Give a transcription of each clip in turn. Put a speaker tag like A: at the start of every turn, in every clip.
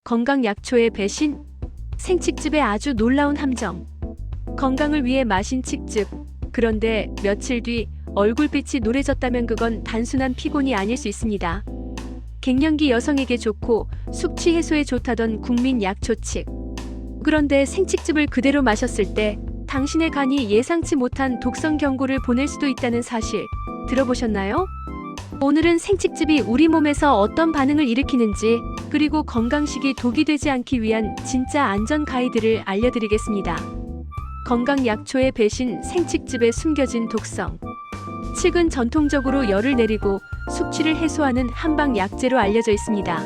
A: 건강약초의 배신? 생칡즙의 아주 놀라운 함정. 건강을 위해 마신 칡즙. 그런데 며칠 뒤 얼굴빛이 노래졌다면 그건 단순한 피곤이 아닐 수 있습니다. 갱년기 여성에게 좋고 숙취 해소에 좋다던 국민 약초칡. 그런데 생칡즙을 그대로 마셨을 때 당신의 간이 예상치 못한 독성 경고를 보낼 수도 있다는 사실 들어보셨나요? 오늘은 생칡즙이 우리 몸에서 어떤 반응을 일으키는지, 그리고 건강식이 독이 되지 않기 위한 진짜 안전 가이드를 알려드리겠습니다. 건강약초의 배신, 생칡즙에 숨겨진 독성. 칡은 전통적으로 열을 내리고 숙취를 해소하는 한방 약재로 알려져 있습니다.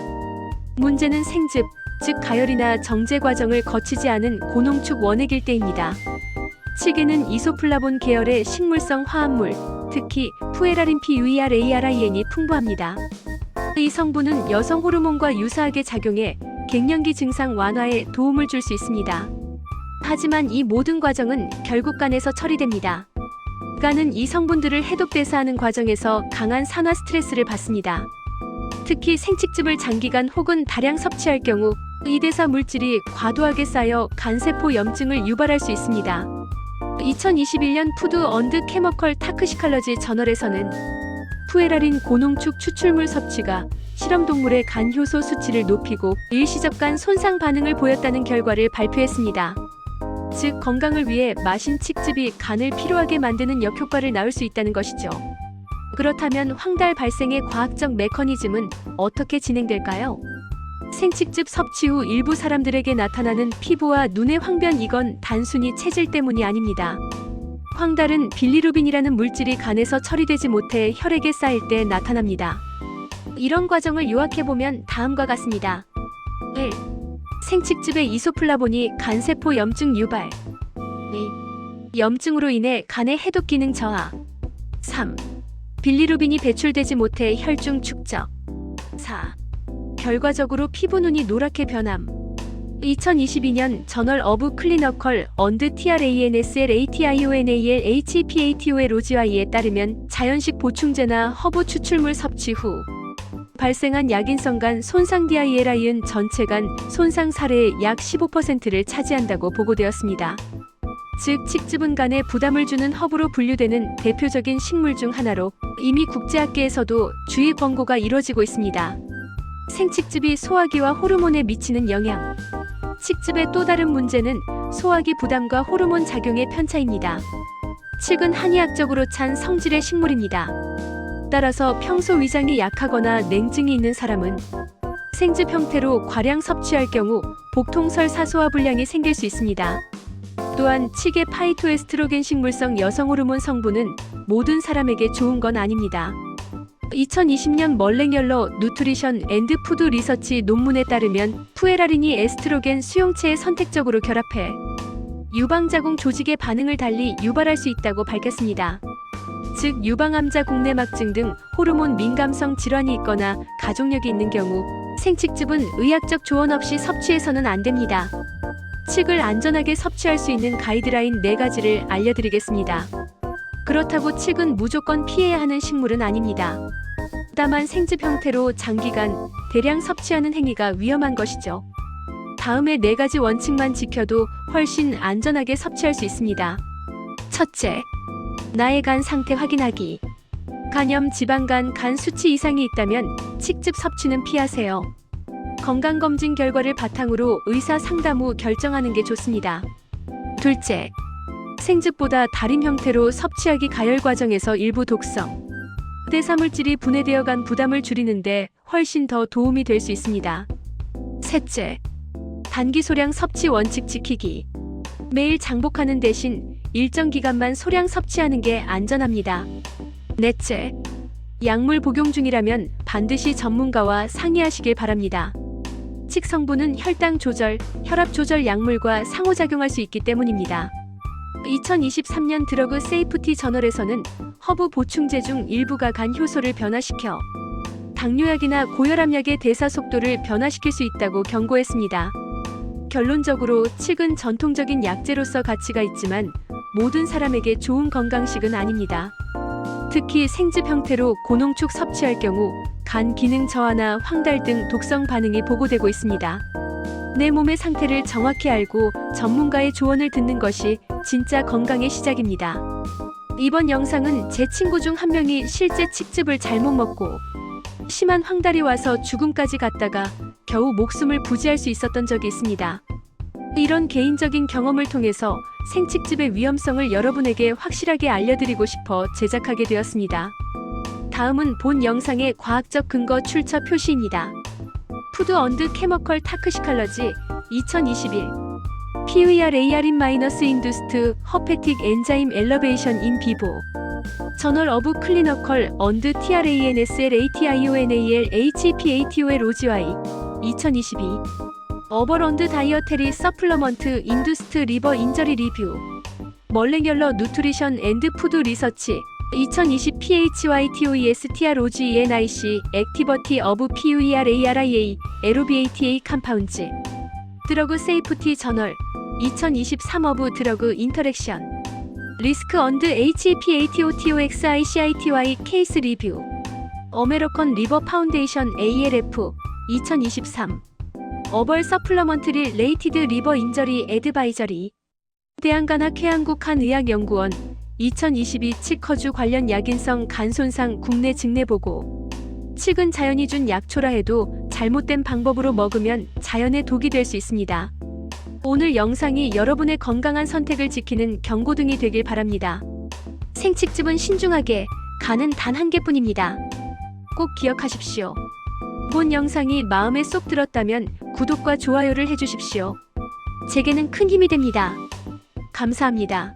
A: 문제는 생즙, 즉 가열이나 정제 과정을 거치지 않은 고농축 원액일 때입니다. 칡에는 이소플라본 계열의 식물성 화합물, 특히 푸에라린 PUERARIN이 풍부합니다. 이 성분은 여성 호르몬과 유사하게 작용해 갱년기 증상 완화에 도움을 줄 수 있습니다. 하지만 이 모든 과정은 결국 간에서 처리됩니다. 간은 이 성분들을 해독대사하는 과정에서 강한 산화 스트레스를 받습니다. 특히 생칡즙을 장기간 혹은 다량 섭취할 경우 이 대사 물질이 과도하게 쌓여 간세포 염증을 유발할 수 있습니다. 2021년 푸드 언드 케머컬 타크시칼러지 저널에서는 푸에라린 고농축 추출물 섭취가 실험동물의 간 효소 수치를 높이고 일시적 간 손상 반응을 보였다는 결과를 발표했습니다. 즉, 건강을 위해 마신 칡즙이 간을 피로하게 만드는 역효과를 낳을 수 있다는 것이죠. 그렇다면 황달 발생의 과학적 메커니즘은 어떻게 진행될까요? 생칡즙 섭취 후 일부 사람들에게 나타나는 피부와 눈의 황변, 이건 단순히 체질 때문이 아닙니다. 황달은 빌리루빈이라는 물질이 간에서 처리되지 못해 혈액에 쌓일 때 나타납니다. 이런 과정을 요약해보면 다음과 같습니다. 1. 생칡즙의 이소플라본이 간세포 염증 유발. 2. 염증으로 인해 간의 해독 기능 저하. 3. 빌리루빈이 배출되지 못해 혈중 축적. 4. 결과적으로 피부 눈이 노랗게 변함. 2022년 저널 어브 클리너컬 언드 TRANSLATIONAL HPATO의 로지와이에 따르면 자연식 보충제나 허브 추출물 섭취 후 발생한 약인성간 손상 DILI은 전체 간 손상 사례의 약 15%를 차지한다고 보고되었습니다. 즉, 칡즙은 간에 부담을 주는 허브로 분류되는 대표적인 식물 중 하나로 이미 국제학계에서도 주의 권고가 이루어지고 있습니다. 생칡즙이 소화기와 호르몬에 미치는 영향. 칡즙의 또 다른 문제는 소화기 부담과 호르몬 작용의 편차입니다. 칡은 한의학적으로 찬 성질의 식물입니다. 따라서 평소 위장이 약하거나 냉증이 있는 사람은 생즙 형태로 과량 섭취할 경우 복통설 사소화 불량이 생길 수 있습니다. 또한 칡의 파이토에스트로겐 식물성 여성 호르몬 성분은 모든 사람에게 좋은 건 아닙니다. 2020년 멀랭열러 누트리션 앤드 푸드 리서치 논문에 따르면 푸에라린이 에스트로겐 수용체에 선택적으로 결합해 유방자궁 조직의 반응을 달리 유발할 수 있다고 밝혔습니다. 즉, 유방암자 국내막증 등 호르몬 민감성 질환이 있거나 가족력이 있는 경우 생칡즙은 의학적 조언 없이 섭취해서는 안 됩니다. 칡을 안전하게 섭취할 수 있는 가이드라인 4가지를 알려드리겠습니다. 그렇다고 칡은 무조건 피해야 하는 식물은 아닙니다. 다만 생즙 형태로 장기간 대량 섭취하는 행위가 위험한 것이죠. 다음의 4가지 원칙만 지켜도 훨씬 안전하게 섭취할 수 있습니다. 첫째, 나의 간 상태 확인하기. 간염, 지방간, 간 수치 이상이 있다면 칡즙 섭취는 피하세요. 건강검진 결과를 바탕으로 의사 상담 후 결정하는 게 좋습니다. 둘째, 생즙보다 다림 형태로 섭취하기. 가열 과정에서 일부 독성, 대사물질이 분해되어 간 부담을 줄이는데 훨씬 더 도움이 될 수 있습니다. 셋째, 단기 소량 섭취 원칙 지키기. 매일 장복하는 대신 일정 기간만 소량 섭취하는 게 안전합니다. 넷째, 약물 복용 중이라면 반드시 전문가와 상의하시길 바랍니다. 칡 성분은 혈당 조절, 혈압 조절 약물과 상호작용할 수 있기 때문입니다. 2023년 드러그 세이프티 저널에서는 허브 보충제 중 일부가 간 효소를 변화시켜 당뇨약이나 고혈압약의 대사 속도를 변화시킬 수 있다고 경고했습니다. 결론적으로 칡은 전통적인 약재로서 가치가 있지만 모든 사람에게 좋은 건강식은 아닙니다. 특히 생즙 형태로 고농축 섭취할 경우 간 기능 저하나 황달 등 독성 반응이 보고되고 있습니다. 내 몸의 상태를 정확히 알고 전문가의 조언을 듣는 것이 진짜 건강의 시작입니다. 이번 영상은 제 친구 중 한 명이 실제 칡즙을 잘못 먹고 심한 황달이 와서 죽음까지 갔다가 겨우 목숨을 부지할 수 있었던 적이 있습니다. 이런 개인적인 경험을 통해서 생칡즙의 위험성을 여러분에게 확실하게 알려드리고 싶어 제작하게 되었습니다. 다음은 본 영상의 과학적 근거 출처 표시입니다. 푸드 언드 케머컬 타크시칼러지 2021 PVR AR 인두스트 허페틱 엔자임 엘러베이션 인 비보 저널 어브 클리너컬 언드 TRANSLATIONAL HPATOL OGY 2022 어버런드 다이어테리 서플러먼트 인두스트 리버 인저리 리뷰 멀랭열러 누트리션 앤드 푸드 리서치 2020 PHYTOESTROGENIC 액티버티 어브 PUERARIA LOBATA 컴파운즈 드러그 세이프티 저널 2023 어브 드러그 인터랙션 리스크 언드 HPATOTOXICITY 케이스 리뷰 어메리컨 리버 파운데이션 ALF 2023 어벌 서플러먼트리 레이티드 리버 인저리 애드바이저리 대한간학회한국 한의학연구원 2022 칡허주 관련 약인성 간 손상 국내 증례 보고 칡은 자연이 준 약초라 해도 잘못된 방법으로 먹으면 자연의 독이 될 수 있습니다. 오늘 영상이 여러분의 건강한 선택을 지키는 경고등이 되길 바랍니다. 생칡즙은 신중하게, 간은 단 한 개뿐입니다. 꼭 기억하십시오. 본 영상이 마음에 쏙 들었다면 구독과 좋아요를 해주십시오. 제게는 큰 힘이 됩니다. 감사합니다.